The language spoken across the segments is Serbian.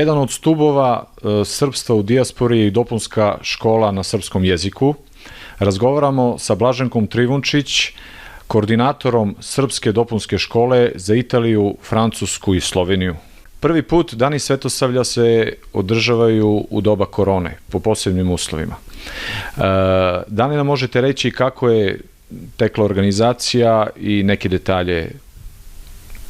Jedan od stubova srpstva u dijaspori je i dopunska škola na srpskom jeziku. Razgovaramo sa Blaženkom Trivunčić, koordinatorom Srpske dopunske škole za Italiju, Francusku i Sloveniju. Prvi put Dani Svetosavlja se održavaju u doba korone, po posebnim uslovima. Da li nam možete reći kako je tekla organizacija i neke detalje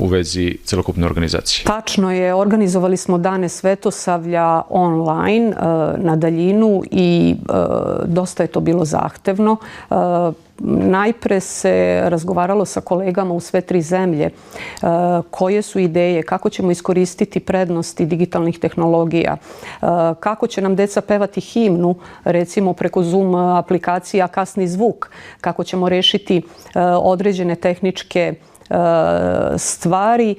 u vezi celokupne organizacije? Tačno je, organizovali smo Dane Svetosavlja online, na daljinu i dosta je to bilo zahtevno. Najpre se razgovaralo sa kolegama u sve tri zemlje koje su ideje, kako ćemo iskoristiti prednosti digitalnih tehnologija, kako će nam deca pevati himnu, recimo preko Zoom aplikacija, kasni zvuk, kako ćemo rešiti određene tehničke stvari.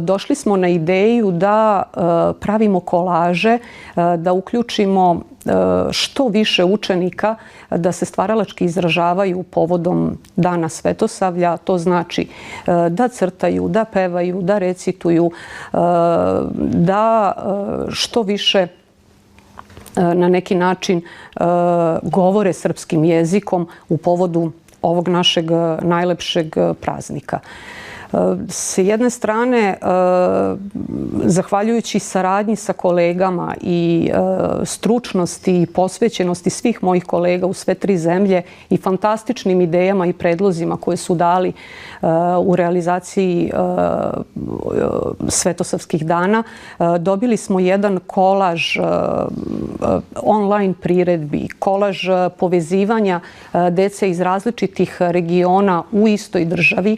Došli smo na ideju da pravimo kolaže, da uključimo što više učenika da se stvaralački izražavaju povodom Dana Svetosavlja. To znači da crtaju, da pevaju, da recituju, da što više na neki način govore srpskim jezikom u povodu ovog našeg najlepšeg praznika. S jedne strane, zahvaljujući saradnji sa kolegama i stručnosti i posvećenosti svih mojih kolega u sve tri zemlje i fantastičnim idejama i predlozima koje su dali u realizaciji Svetosavskih dana, dobili smo jedan kolaž online priredbi, kolaž povezivanja dece iz različitih regiona u istoj državi,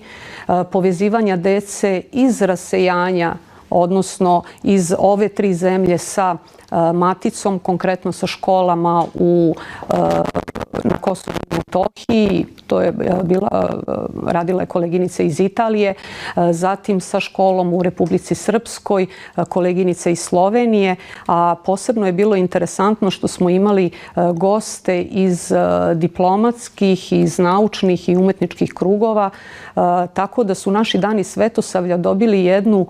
povezivanja dece iz rasejanja, odnosno iz ove tri zemlje sa maticom, konkretno sa školama na Kosovu i Metohiji. To je radila je koleginica iz Italije, zatim sa školom u Republici Srpskoj, koleginica iz Slovenije, a posebno je bilo interesantno što smo imali goste iz diplomatskih, iz naučnih i umetničkih krugova, tako da su naši Dani Svetosavlja dobili jednu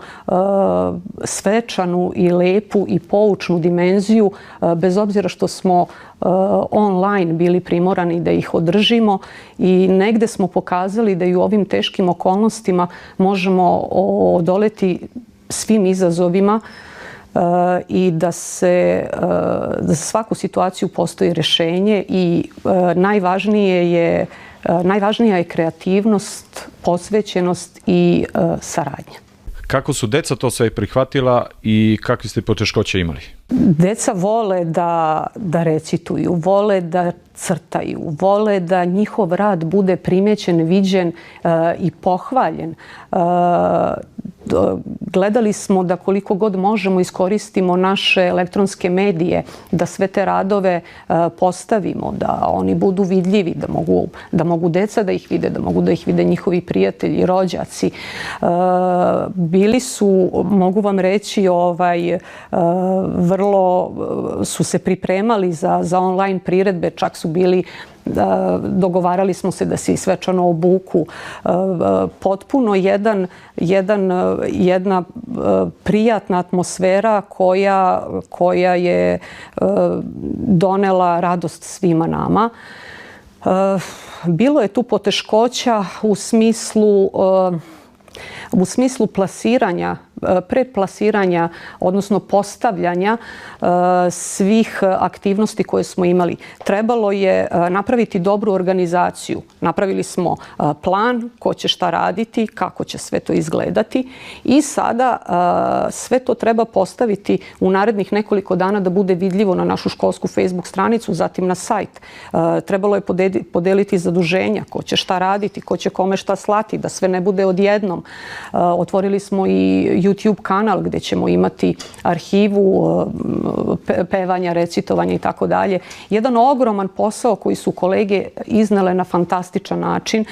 svečanu i lepu i poučnu dimenziju, bez obzira što smo online bili primorani da ih održimo i negde smo pokazali da i u ovim teškim okolnostima možemo odoleti svim izazovima i da za svaku situaciju postoji rešenje i najvažnija je kreativnost, posvećenost i saradnja. Kako su deca to sve prihvatila i kakve ste poteškoće imali? Deca vole da recituju, vole da crtaju, vole da njihov rad bude primećen, viđen i pohvaljen. Gledali smo da koliko god možemo iskoristimo naše elektronske medije, da sve te radove postavimo, da oni budu vidljivi, da mogu deca da ih vide, da mogu da ih vide njihovi prijatelji, rođaci. Bili su, mogu vam reći, vrlo su se pripremali za online priredbe, čak su bili, dogovarali smo se da se i svečano obuku. Potpuno jedna prijatna atmosfera koja je donela radost svima nama. Bilo je tu poteškoća u smislu plasiranja, predplasiranja, odnosno postavljanja svih aktivnosti koje smo imali. Trebalo je napraviti dobru organizaciju. Napravili smo plan ko će šta raditi, kako će sve to izgledati i sada sve to treba postaviti u narednih nekoliko dana da bude vidljivo na našu školsku Facebook stranicu, zatim na sajt. Trebalo je podeliti zaduženja, ko će šta raditi, ko će kome šta slati, da sve ne bude odjednom. Otvorili smo i YouTube kanal gdje ćemo imati arhivu pevanja, recitovanja i tako dalje. Jedan ogroman posao koji su kolege iznele na fantastičan način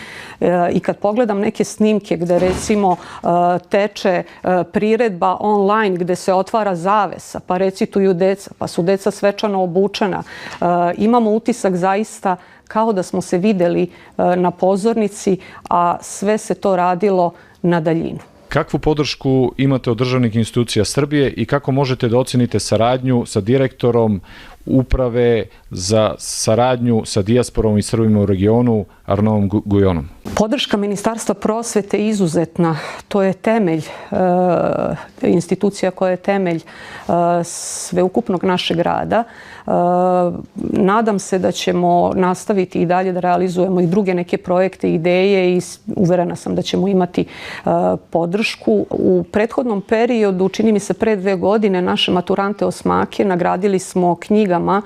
i kad pogledam neke snimke gdje recimo teče priredba online gdje se otvara zavesa, pa recituju deca, pa su deca svečano obučena, imamo utisak zaista kao da smo se videli na pozornici, a sve se to radilo na daljinu. Kakvu podršku imate od državnih institucija Srbije i kako možete da ocenite saradnju sa direktorom uprave za saradnju sa dijasporom i Srbima u regionu Arnaudom Gujonom? Podrška Ministarstva prosvete je izuzetna. To je temelj, institucija koja je temelj sveukupnog našeg rada. Nadam se da ćemo nastaviti i dalje da realizujemo i druge neke projekte i ideje i uverena sam da ćemo imati podršku. U prethodnom periodu, čini mi se pre 2 godine, naše maturante osmake nagradili smo knjigama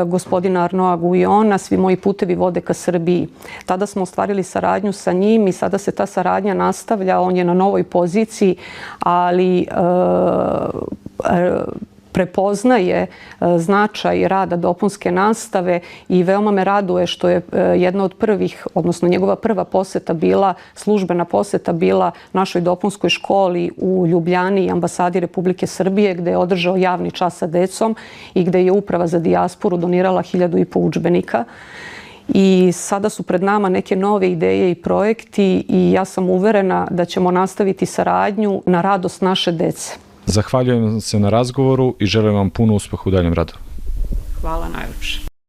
gospodina Arnaуда Gujona Svi moji putevi vode ka Srbiji. Tada smo ostvarili saradnju sa njim i sada se ta saradnja nastavlja. On je na novoj poziciji, ali prepoznaje značaj rada dopunske nastave i veoma me raduje što je jedna od prvih, odnosno njegova prva poseta bila, službena poseta bila našoj dopunskoj školi u Ljubljani i ambasadi Republike Srbije, gde je održao javni čas sa decom i gde je Uprava za dijasporu donirala 1500 udžbenika. I sada su pred nama neke nove ideje i projekti i ja sam uverena da ćemo nastaviti saradnju na radost naše dece. Zahvaljujem se na razgovoru i želim vam puno uspeha u daljem radu. Hvala najlepše.